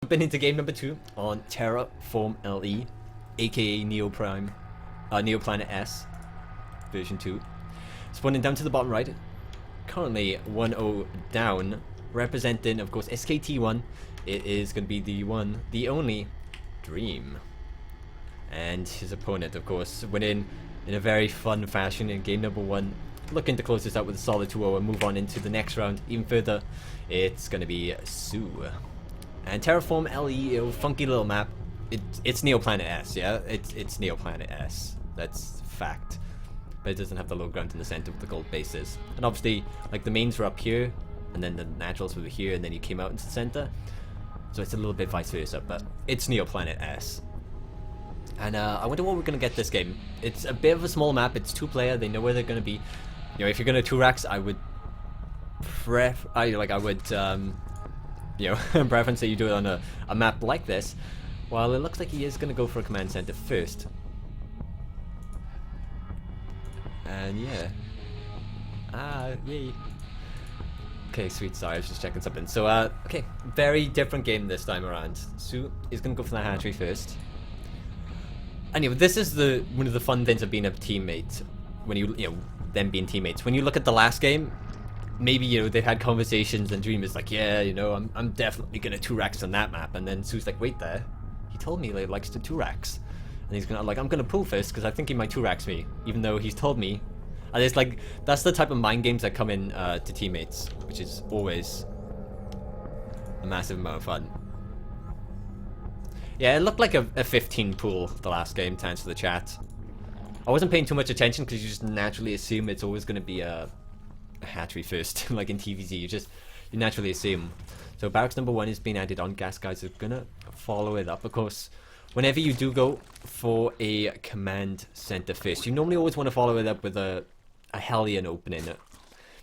Been into game number 2 on Terraform LE, aka Neo Planet S, version 2. Spawning down to the bottom right, currently 1-0 down, representing, of course, SKT1. It is going to be the one, the only, Dream. And his opponent, of course, winning in a very fun fashion in game number 1. Looking to close this out with a solid 2-0 and move on into the next round even further. It's going to be soO. And Terraform LE, funky little map. It's Neo Planet S, yeah? It's Neo Planet S. That's fact. But it doesn't have the low ground in the center with the gold bases. And obviously, like, the mains were up here, and then the naturals were here, and then you came out into the center. So it's a little bit vice versa, but it's Neo Planet S. And I wonder what we're going to get this game. It's a bit of a small map. It's 2-player. They know where they're going to be. You know, if you're going to 2-racks, I would you know, preference that you do it on a map like this. Well, it looks like he is going to go for a command center first. And yeah. Yay. Okay, sweet, sorry, I was just checking something. So, okay, very different game this time around. soO is going to go for the hatchery first. Anyway, this is one of the fun things of being a teammate. When you know, them being teammates. When you look at the last game, maybe, you know, they've had conversations and Dream is like, yeah, you know, I'm definitely gonna 2-racks on that map, and then soO's like, wait there, he told me he likes to 2-racks, and he's gonna, like, I'm gonna pull first because I think he might 2-racks me, even though he's told me. And it's like, that's the type of mind games that come in to teammates, which is always a massive amount of fun. Yeah, it looked like a 15 pool the last game, to answer the chat. I wasn't paying too much attention because you just naturally assume it's always gonna be a hatchery first. Like in TVZ, you naturally assume. So barracks number 1 is being added on. Gas guys are gonna follow it up. Of course, whenever you do go for a command center first, you normally always want to follow it up with a Hellion opening it,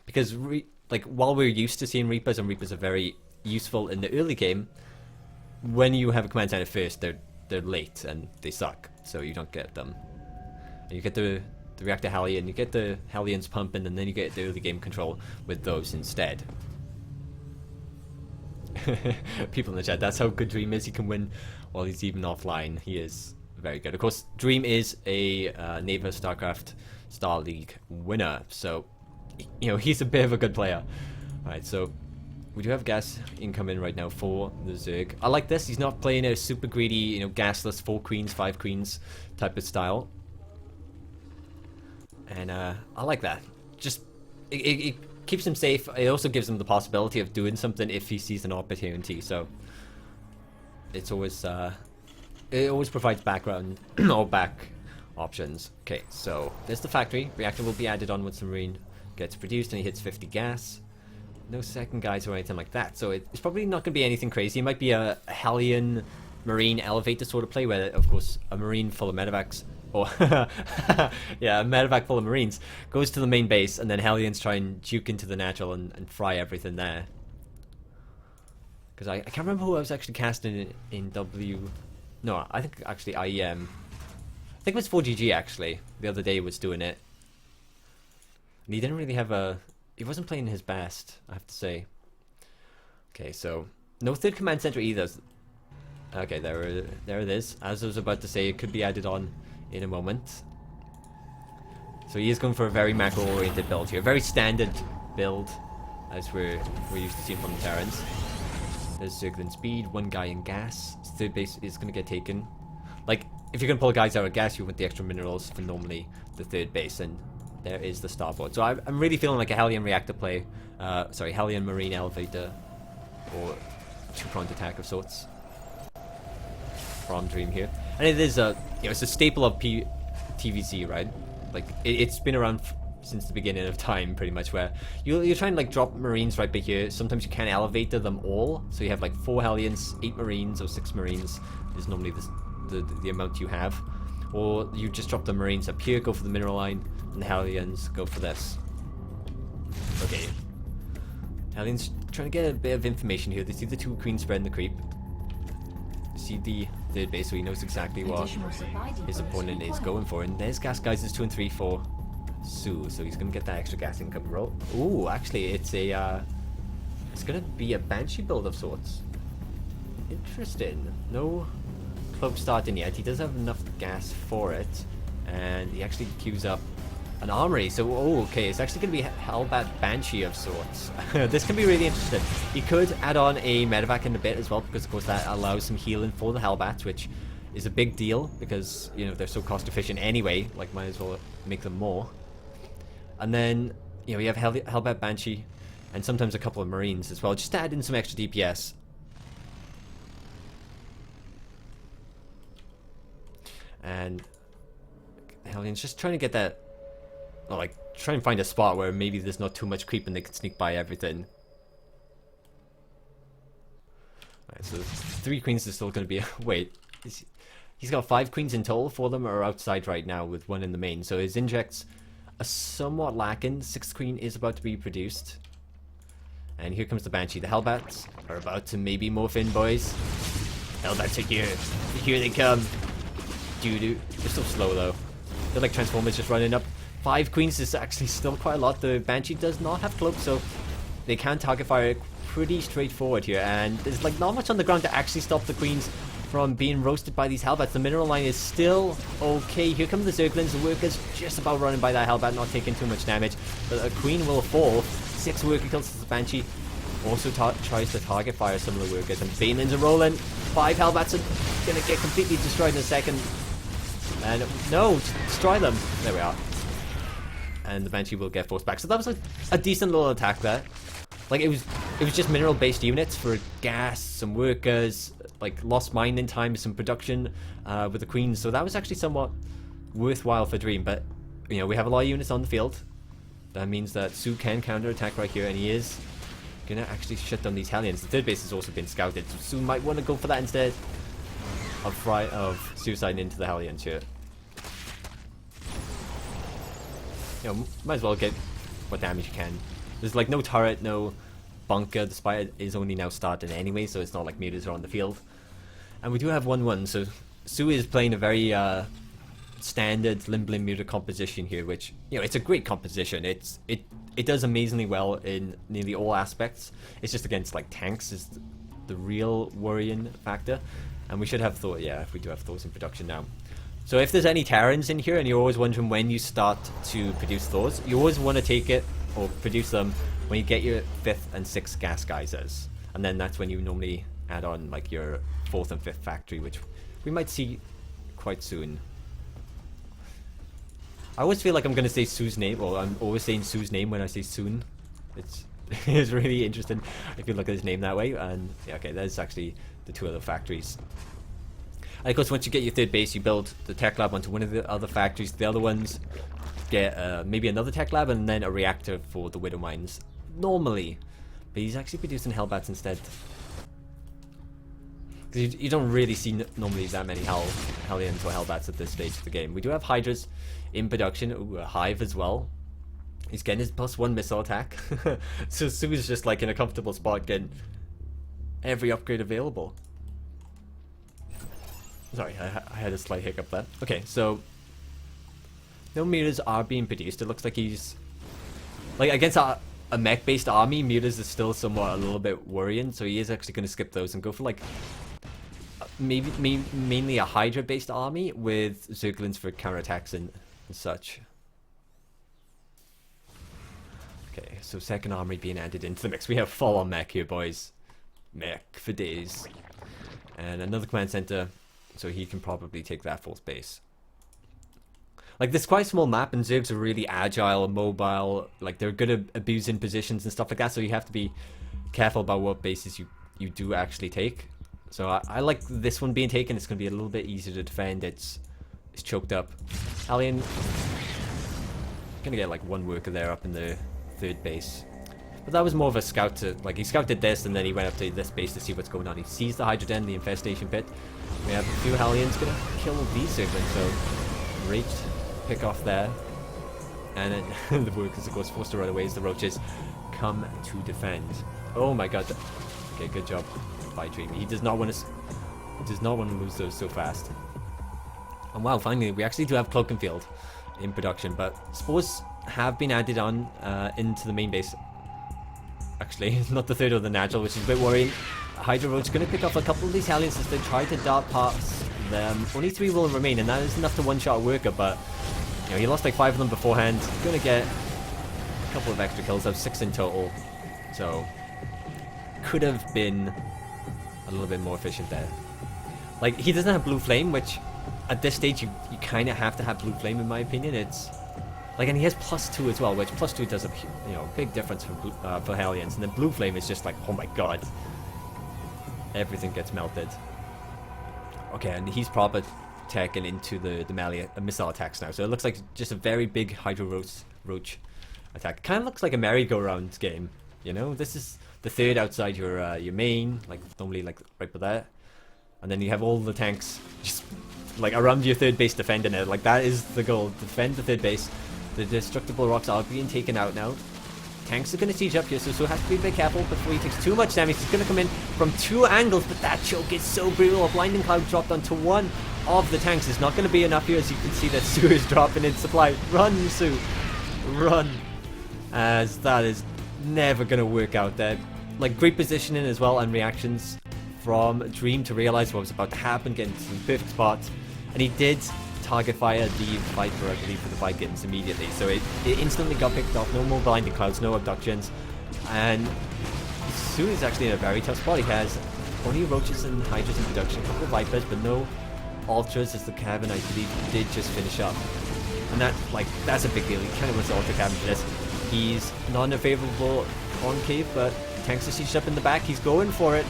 because like, while we're used to seeing Reapers, and Reapers are very useful in the early game, when you have a command center first, they're late and they suck, so you don't get them. And you get the reactor Hellion, you get the Hellions pumping, and then you get the early game control with those instead. People in the chat, that's how good Dream is. He can win while he's even offline. He is very good. Of course, Dream is a Neva StarCraft Star League winner, so, you know, he's a bit of a good player. Alright, so we do have gas incoming right now for the Zerg. I like this. He's not playing a super greedy, you know, gasless 4 queens, 5 queens type of style. And I like that. Just, it keeps him safe. It also gives him the possibility of doing something if he sees an opportunity. So it's always, it always provides background or back options. Okay, so there's the factory. Reactor will be added on once the Marine gets produced and he hits 50 gas. No second guys or anything like that. So it's probably not going to be anything crazy. It might be a Hellion Marine elevator sort of play where, of course, a Marine full of medevacs, or yeah, a medevac full of Marines goes to the main base, and then Hellions try and juke into the natural and fry everything there. Because I can't remember who I was actually casting in W. No, I think actually IEM. I think it was 4GG actually. The other day was doing it. And he didn't really have a. He wasn't playing his best, I have to say. Okay, so no third command center either. Okay, there it is. As I was about to say, it could be added on in a moment. So he is going for a very macro-oriented build here, a very standard build, as we're used to seeing from the Terrans. There's Zerg in speed, 1 guy in gas. Third base is going to get taken. Like, if you're going to pull guys out of gas, you want the extra minerals for normally the third base, and there is the starboard. So I'm really feeling like a Hellion reactor play. Sorry, Hellion Marine elevator, or 2-pronged attack of sorts from Dream here. And it is a, you know, it's a staple of TVZ, right? Like, it's been around since the beginning of time, pretty much, where you're trying to, like, drop Marines right back here. Sometimes you can't elevator them all, so you have like 4 Hellions, 8 Marines, or 6 Marines is normally the amount you have. Or you just drop the Marines up here, go for the mineral line, and the Hellions go for this. Okay. Hellions trying to get a bit of information here. They see the 2 queens spreading the creep. They see the third base, so he knows exactly what his opponent is going for. And there's gas guys, is 2 and 3 for soO, so he's gonna get that extra gas income roll. Ooh, actually, it's a it's gonna be a Banshee build of sorts. Interesting. No cloak starting yet. He does have enough gas for it. And he actually queues up an armory. So, oh, okay. It's actually going to be Hellbat Banshee of sorts. This can be really interesting. He could add on a medevac in a bit as well, because, of course, that allows some healing for the Hellbats, which is a big deal because, you know, they're so cost efficient anyway. Like, might as well make them more. And then, you know, we have Hellbat Banshee and sometimes a couple of Marines as well, just to add in some extra DPS. And Hellions just trying to get that, or like try and find a spot where maybe there's not too much creep and they can sneak by everything. Alright, so 3 queens is still going to be wait, he's got 5 queens in total. 4 of them are outside right now with 1 in the main, so his injects are somewhat lacking. 6th queen is about to be produced, and here comes the Banshee. The Hellbats are about to maybe morph in, boys. Hellbats are here they come. Doo-doo. They're so slow though. They're like Transformers just running up. 5 queens is actually still quite a lot. The Banshee does not have cloak, so they can target fire pretty straightforward here. And there's like not much on the ground to actually stop the queens from being roasted by these Hellbats. The mineral line is still okay. Here come the Zerglings. The workers just about running by that Hellbat, not taking too much damage. But a queen will fall. 6 worker kills the Banshee. Also tries to target fire some of the workers. And Banelings are rolling. 5 Hellbats are going to get completely destroyed in a second. And no, destroy them. There we are. And the Banshee will get forced back. So that was a decent little attack there. Like it was just mineral based units for gas, some workers, like lost mining time, some production with the queens. So that was actually somewhat worthwhile for Dream. But you know, we have a lot of units on the field. That means that soO can counter attack right here, and he is gonna actually shut down these Hellions. The 3rd base has also been scouted, so soO might want to go for that instead of suiciding into the Hellions here. You know, might as well get what damage you can. There's like no turret, no bunker. The spire is only now started anyway, so it's not like mutas are on the field. And we do have 1-1, so soO is playing a very standard Limblin muta composition here, which, you know, it's a great composition. It does amazingly well in nearly all aspects. It's just against like tanks is the real worrying factor. And we should have Thor, yeah, if we do have Thors in production now. So if there's any Terrans in here and you're always wondering when you start to produce Thors, you always want to take it or produce them when you get your 5th and 6th gas geysers. And then that's when you normally add on like your 4th and 5th factory, which we might see quite soon. I always feel like I'm going to say soO's name, or I'm always saying soO's name when I say soon. It's really interesting if you look at his name that way. And yeah, okay, there's actually the 2 other factories. And of course, once you get your 3rd base, you build the tech lab onto one of the other factories. The other ones get maybe another tech lab and then a reactor for the Widow Mines. Normally. But he's actually producing Hellbats instead. Because you don't really see normally that many Hellions or Hellbats at this stage of the game. We do have Hydras in production. Ooh, a Hive as well. He's getting his +1 missile attack. So soO is just like in a comfortable spot getting every upgrade available. Sorry, I had a slight hiccup there. Okay, so no mutas are being produced. It looks like he's like against a mech-based army. Mutas is still somewhat a little bit worrying, so he is actually going to skip those and go for like mainly a Hydra-based army with Zerglings for counterattacks and such. Okay, so 2nd armory being added into the mix. We have full-on mech here, boys. Mech for days. And another command center. So he can probably take that 4th base. Like, this quite small map, and Zergs are really agile and mobile. Like, they're good at abusing positions and stuff like that, so you have to be careful about what bases you do actually take. So I like this one being taken. It's going to be a little bit easier to defend. It's choked up. Alien gonna get like 1 worker there up in the 3rd base. But that was more of a scout to, like, he scouted this and then he went up to this base to see what's going on. He sees the Hydra Den, the infestation pit. We have a few Hellions gonna kill these Zerglings, so great pick off there. And then the workers, of course, forced to run away as the roaches come to defend. Oh my god. Okay, good job by Dream. He does not want to lose those so fast. And wow, finally, we actually do have Cloak and Field in production, but spores have been added on into the main base actually, not the third or the natural, which is a bit worrying. Hydra Roach going to pick off a couple of these Hellions as they try to dart past them. Only 3 will remain, and that is enough to one-shot a worker, but you know, he lost like 5 of them beforehand. Going to get a couple of extra kills, that's 6 in total. So, could have been a little bit more efficient there. Like, he doesn't have Blue Flame, which at this stage you kind of have to have Blue Flame in my opinion. It's like, and he has +2 as well, which +2 does a big difference for Hellions. And then Blue Flame is just like, oh my god, everything gets melted. Okay, and he's proper taking into the melee missile attacks now. So it looks like just a very big Hydro Roach attack. Kind of looks like a merry-go-round game. You know, this is the third outside your main, like normally like right by there, and then you have all the tanks just like around your third base defending it. Like that is the goal: defend the third base. The destructible rocks are being taken out now. Tanks are going to siege up here, so soO has to be a bit careful before he takes too much damage. He's going to come in from 2 angles, but that choke is so brutal. A blinding cloud dropped onto one of the tanks. It's not going to be enough here, as you can see that soO is dropping in supply. Run, soO, run, as that is never going to work out there. Like, great positioning as well, and reactions from Dream to realize what was about to happen, getting to the perfect spot, and he did target fire the Viper, I believe, for the Vikings immediately, so it instantly got picked off. No more blinding clouds, no abductions, and soO is actually in a very tough spot. He has only Roaches and Hydras in production, a couple of Vipers, but no Ultras, as the Cavern, I believe, did just finish up, and that's a big deal. He kind of wants the Ultra Cavern for this. He's not in a favourable concave, but tanks are sieged up in the back. He's going for it.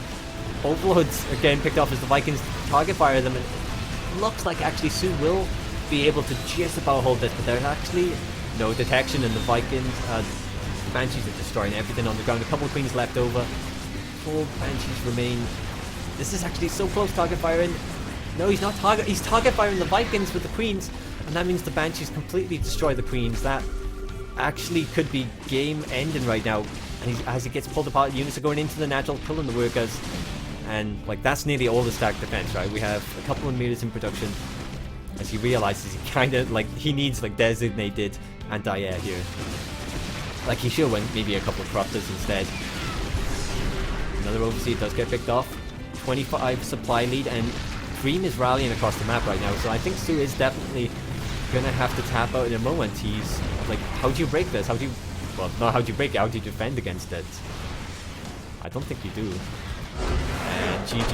Overlords again picked off as the Vikings target fire them, and it looks like actually soO will be able to just about hold this, but there's actually no detection, and the Vikings, Banshees are destroying everything on the ground. A couple of Queens left over. 4 Banshees remain. This is actually so close, target firing. No, he's not he's target firing the Vikings with the Queens, and that means the Banshees completely destroy the Queens. That actually could be game ending right now, and as he gets pulled apart, units are going into the natural, pulling the workers, and like that's nearly all the stack defense, right? We have a couple of meters in production as he realizes he kind of like he needs like designated anti-air here. Like he should win maybe a couple of corruptors instead. Another overseer does get picked off. 25 supply lead, and Dream is rallying across the map right now, so I think soO is definitely gonna have to tap out in a moment. He's like, how do you break this? How do you, well, not how do you break it, how do you defend against it? I don't think you do. And GG.